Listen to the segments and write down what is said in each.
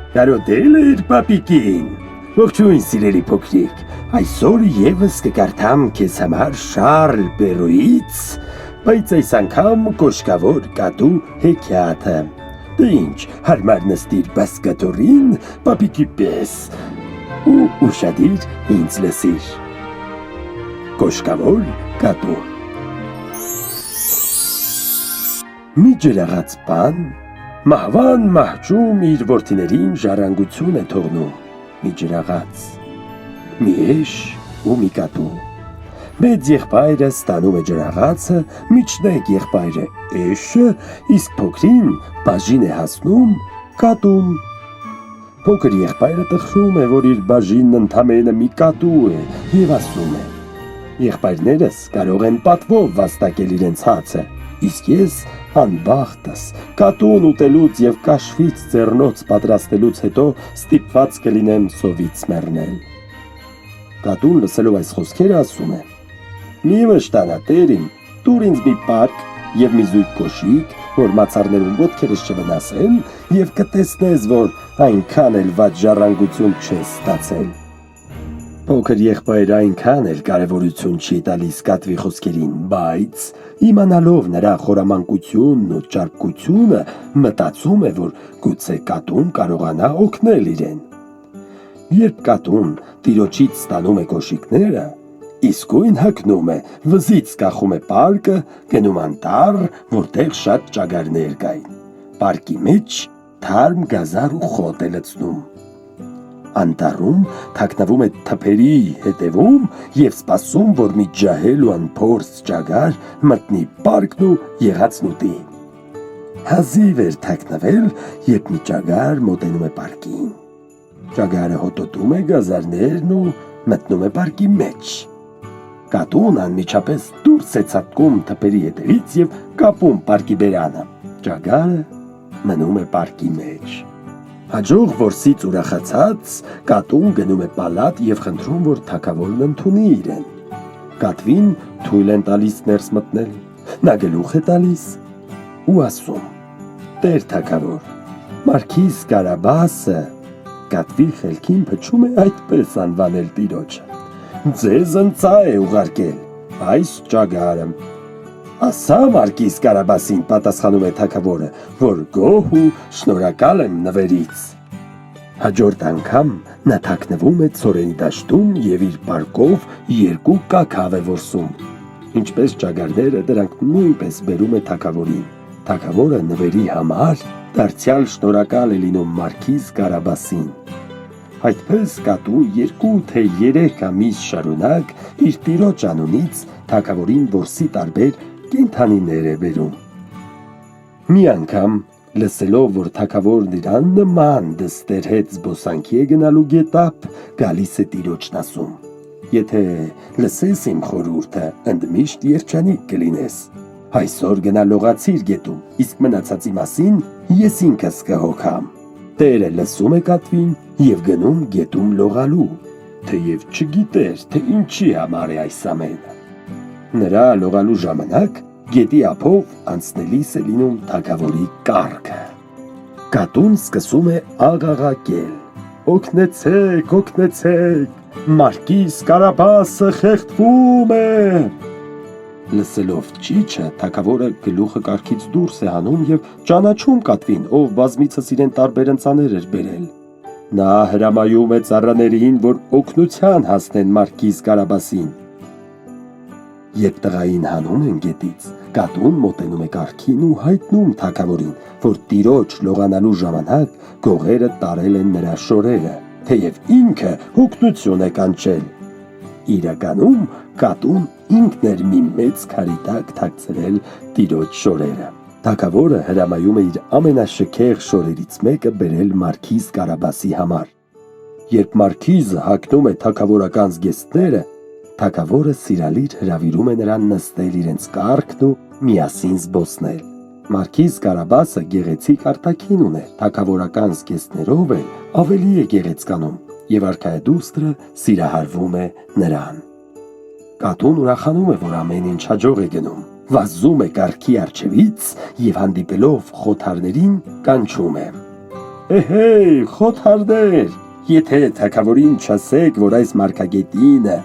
Կարոտել էր պապիկին։ Ողջույն սիրելի փոքրիկ, այսօր եւս կկարդամ քեզ համար Շարլ Պերոյից, բայց այս անգամ կոշկավոր կատու հեքիաթը։ Դե ինչ, հարմար նստիր բասկաթոռին, պապիկի պես, ու ուշադիր ինձ լսիր։ Կոշկավոր կատու։ Մի ջրաղաց բան մահվան մահճում իր որդիներին ժառանգություն է թողնում, մի ջրաղաց, մի էշ ու մի կատու։ Մեծ եղբայրը ստանում է ջրաղացը, միջնեկ եղբայրը էշը, իսկ փոքրին բաժին է հասնում կատուն։ Փոքր եղբայրը տխրում է, որ իր բաժինն ընդամենը մի կատու է, և ասում է. եղբայրներս կարող են պատվով վաստակել իրենց հացը, իսկ ես անբախտս կատուն ուտելուց և կաշվից ձեռնոց պատրաստելուց հետո ստիպված կլինեմ սովից մեռնել։ Կատուն լսելով այս խոսքերը ասում է. մի վշտանա տերիմ, տուր ինձ մի պարկ և մի զույգ կոշիկ, որ մացառներում ոտքերս չվնասեն, և կտեսնես, որ այնքան էլ վատ ժառանգություն չես ստացել։ Փոքր եղբայրը այնքան էլ կարևորություն չի տալիս կատվի խոսքերին, բայց իմանալով նրա խորամանկությունն ու ճարպկությունը, մտածում է, որ գուցե կատուն կարողանա օգնել իրեն։ Երբ կատուն տիրոջից ստանում է կոշիկները, իսկույն հագնում է, վզից կախում է պարկը, գնում անտառ, որտեղ շատ ճագարներ կային։ Պարկի մեջ թարմ գազար ու խոտ է լցնում։ Անտառում թաքնվում է թփերի հետևում և սպասում, որ մի ջահել ու անփորձ ճագար մտնի պարկն ու եղածն ուտի։ Հազիվ էր թաքնվել, երբ մի ճագար մոտենում է պարկին։ Ճագարը հոտոտում է գազարներն ու մտնում է պարկի մեջ։ Կատուն անմիջապես դուրս է ցատկում թփերի հետևից և կապում պարկի բերանը։ Ճագարը մնում է պարկի մեջ։ Հաջող որսից ուրախացած, կատուն գնում է պալատ և խնդրում, որ թագավորն ընդունի իրեն։ Կատվին թույլ են տալիս ներս մտնել, նա գլուխ է տալիս ու ասում. «Տեր թագավոր, Մարքիզ Կարաբասը կատվի խելքին փչում է այդպես անվանել տիրոջը։ Ձեզ ընծա է ուղարկել այս ճագարը»։ «Ասա Մարքիզ Կարաբասին», պատասխանում է թագավորը, «որ գոհ ու շնորհակալ եմ նվերից»։ Հաջորդ անգամ նա թաքնվում է ցորենի դաշտում և իր պարկով երկու կաքավ է որսում։ Ինչպես ճագարները, դրանք նույնպես բերում է թագավորին։ Թագավորը նվերի համար դարձյալ շնորհակալ է լինում Մարքիզ Կարաբասին։ Այդպես կատուն 2 թե 3 ամիս շարունակ իր տիրոջ անունից թագավորին որսի տարբեր կենդանիներ է բերում։ Մի անգամ, լսելով, որ թագավորն իր աննման դստեր հետ զբոսանքի է գնալու գետափ, գալիս է տիրոջն ասում. «Եթե լսես իմ խորհուրդը, ընդմիշտ երջանիկ կլինես։ Այսօր գնա լողացիր գետում, իսկ մնացածի մասին ես ինքս կհոգամ»։ Տերը լսում է կատվին և գնում գետում լողալու, թեև չգիտեր, թե ինչի համար է այս ամենը։ Նրա լողալու ժամանակ գետի ափով անցնելիս է լինում թագավորի կառքը։ Կատուն սկսում է աղաղակել. «Օգնեցեք, օգնեցեք, Մարքիզ Կարաբասը խեղդվում է»։ Լսելով ճիչը, թագավորը գլուխը կառքից դուրս է հանում և ճանաչում կատվին, ով բազմիցս իրեն տարբեր ընծաներ էր բերել։ Նա հրամայում է ծառաներին, որ օգնության հասնեն Մարքիզ Կարաբասին։ Երբ տղային հանում են գետից, կատուն մոտենում է կառքին ու հայտնում թագավորին, որ տիրոջ լողանալու ժամանակ գողերը տարել են նրա շորերը, թեև ինքը օգնություն է կանչել։ Իրականում կատուն ինքն էր մի մեծ քարի տակ թաքցրել տիրոջ շորերը։ Թագավորը հրամայում է իր ամենաշքեղ շորերից մեկը բերել Մարքիզ Կարաբասի համար։ Երբ Մարքիզը հագնում է թագավորական զգեստները, թագավորը սիրալիր հրավիրում է նրան նստել իրենց կառքն ու միասին զբոսնել։ Մարքիզ Կարաբասը գեղեցիկ արտաքին ուներ, թագավորական զգեստներով էլ ավելի է գեղեցկանում, և արքայադուստրը սիրահարվում է նրան։ Կատուն ուրախանում է, որ ամեն ինչ հաջող է գնում, վազում է կառքի առջևից և հանդիպելով խոթարներին կանչում է. Հեհեյ, խոթարներ, եթե թագավորին չասեք, որ այս մարգագետինը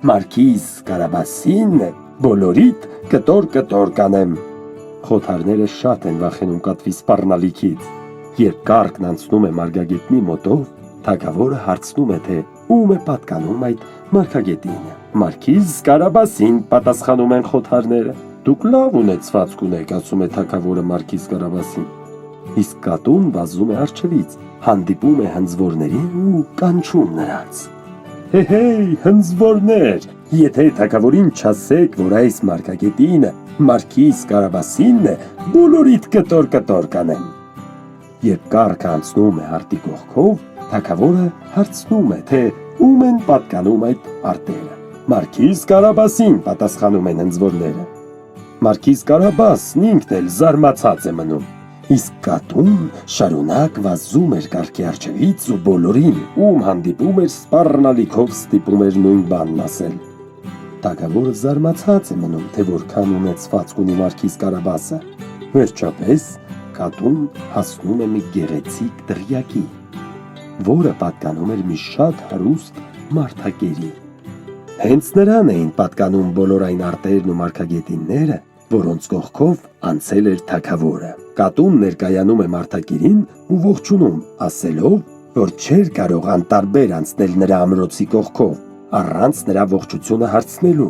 Մարքիզ Կարաբասին բոլորիդ կտոր կանեմ։ Խոթարները շատ են վախենում կատվի սպառնալիքից։ Երբ կառքն անցնում է մարգագետնի մոտով, թագավորը հարցնում է, թե ում է պատկանում այդ մարգագետինը։ Մարքիզ Կարաբասին, պատասխանում են խոթարները։ Դուք լավ ունեցվածք ունեք, ասում է թագավորը Մարքիզ Կարաբասին։ Իսկ կատուն վազում է առջևից, հանդիպում է հնձվորներին ու կանչում նրանց։ Հեհեյ, հնձվորներ, եթե թագավորին չասեք, որ այս մարգագետինը Մարքիզ Կարաբասինն է, բոլորիդ կտոր կանեմ։ Երբ կառքը անցնում է արտի կողքով, թագավորը հարցնում է, թե ում են պատկանում այդ արտերը։ Մարքիզ Կարաբասին, պատասխանում են հնձվորները։ Մարքիզ Կարաբասն ինքն էլ զարմացած է մնում։ Իսկ կատուն շարունակ վազում էր կառքի առջևից ու բոլորին, ում հանդիպում էր սպառնալիքով ստիպում էր նույն բանն ասել։ Թագավորը զարմացած է մնում, թե որքան ունեցվածք ունի Մարքիզ Կարաբասը։ Վերջապես կատուն հասնում է մի գեղեցիկ դղյակի, որը պատկանում էր մի շատ հարուստ մարդակերի։ Հենց նրան էին պատկանում բոլոր այն արտերն ու մարգագետինները, որոնց կողքով անցել էր թագավորը։ Կատուն ներկայանում է մարդակերին ու ողջունում, ասելով, որ չէր կարող անտարբեր անցնել նրա ամրոցի կողքով, առանց նրա ողջությունը հարցնելու։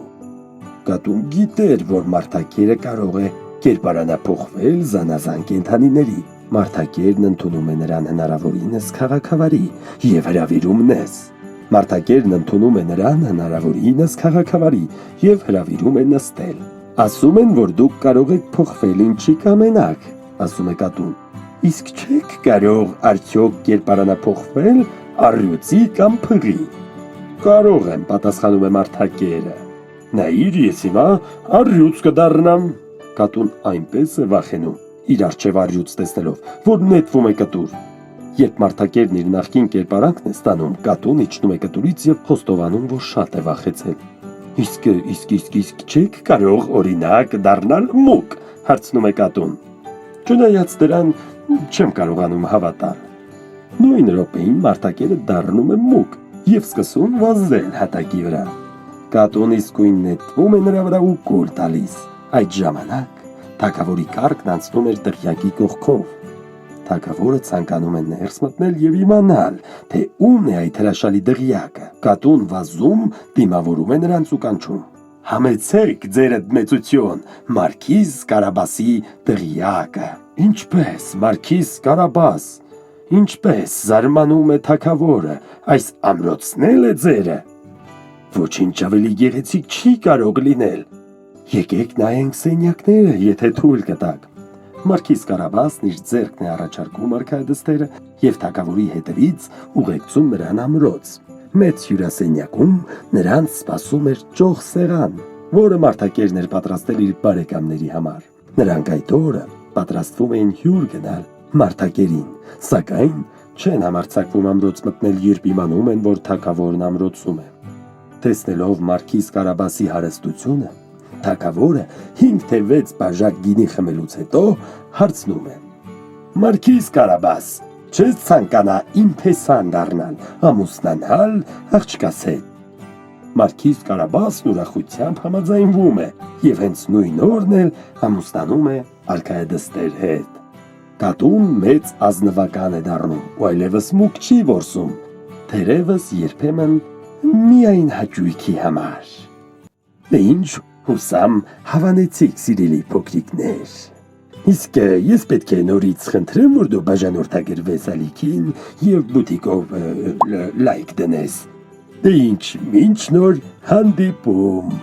Կատուն գիտեր, որ մարդակերը կարող է կերպարանափոխվել զանազան կենդանիների։ Մարդակերն ընդունում է նրան հնարավորինս քաղաքավարի և հրավիրում նես։ Մարդակերն ընդունում է նրան հնարավորինս քաղաքավարի և հրավիրում է նստել։ Ասում են, որ դուք կարող եք փոխվել ինչի կամենաք, ասում է կատուն։ Իսկ չեք կարող արդյոք կերպարանափոխվել առյուծի կամ փղի։ Կարող եմ, պատասխանում է մարդակերը։ Նայիր, ես հիմա առյուծ կդառնամ։ Կատուն այնպես է վախենում, իր առջև առյուծ տեսնելով, որ նետվում է կտուր։ Երբ մարդակերն իր նախկին կերպարանքն է ստանում, կատուն իջնում է կտուրից և խոստովանում, որ շատ է վախեցել։ Իսկ չեք կարող օրինակ դառնալ մուկ, հարցնում է կատուն։ Չնայած դրան չեմ կարողանում հավատալ։ Նույն րոպեին մարդակերը դառնում է մուկ և սկսում վազել հատակի վրա։ Կատուն իսկույն նետվում է նրա վրա ու կուլ տալիս։ Այդ ժամանակ թագավորի կառքն անցնում էր դղյակի կողքով։ Թագավորը ցանկանում է ներս մտնել և իմանալ, թե ումն է այդ հրաշալի դղյակը։ Կատուն վազում դիմավորում է նրանց ու կանչում. Համեցեք ձերդ մեծություն, Մարքիզ Կարաբասի դղյակը։ Ինչպես, Մարքիզ Կարաբաս, ինչպես, զարմանում է թագավորը, այս ամրոցն է ձերը։ Ոչինչ ավելի գեղեցիկ չի կարող լինել։ Եկեք նայենք սենյակները, եթե թույլ կտաք։ Մարքիզ Կարաբասն իր ձեռքն է առաջարկում արքայադստերը և թագավորի հետևից ուղեկցում նրան ամրոց։ Մեծ հյուրասենյակում նրան սպասում էր ճոխ սեղան, որը մարդակերն էր պատրաստել իր բարեկամների համար։ Նրանք այդ օրը պատրաստվում էին հյուր գնալ մարդակերին, սակայն չեն համարձակվում ամրոց մտնել, երբ իմանում են, որ թագավորն ամրոցում է։ Տեսնելով Մարքիզ Կարաբասի հարստությունը, թագավորը 5 թե 6 բաժակ գինի խմելուց հետո հարցնում է. Մարքիզ Կարաբաս, չես ցանկանա իմ փեսան դառնալ, ամուսնանալ աղջկաս հետ։ Մարքիզ Կարաբասն ուրախությամբ համաձայնվում է և հենց նույն օրն էլ ամուսնանում է արքայադստեր հետ։ Կատուն մեծ ազնվական է դառնում ու այլևս մուկ չի որսում, թերևս երբեմն միայն հաճույքի համար։ Դե ինչ, հուսամ հավանեցիք, սիրելի փոքրիկներ։ Իսկ ես պետք է նորից խնդրեմ, որ դու բաժանորդագրվես ալիքին և բուտիկով լայք դնես։ Դե ինչ, մինչ նոր հանդիպում։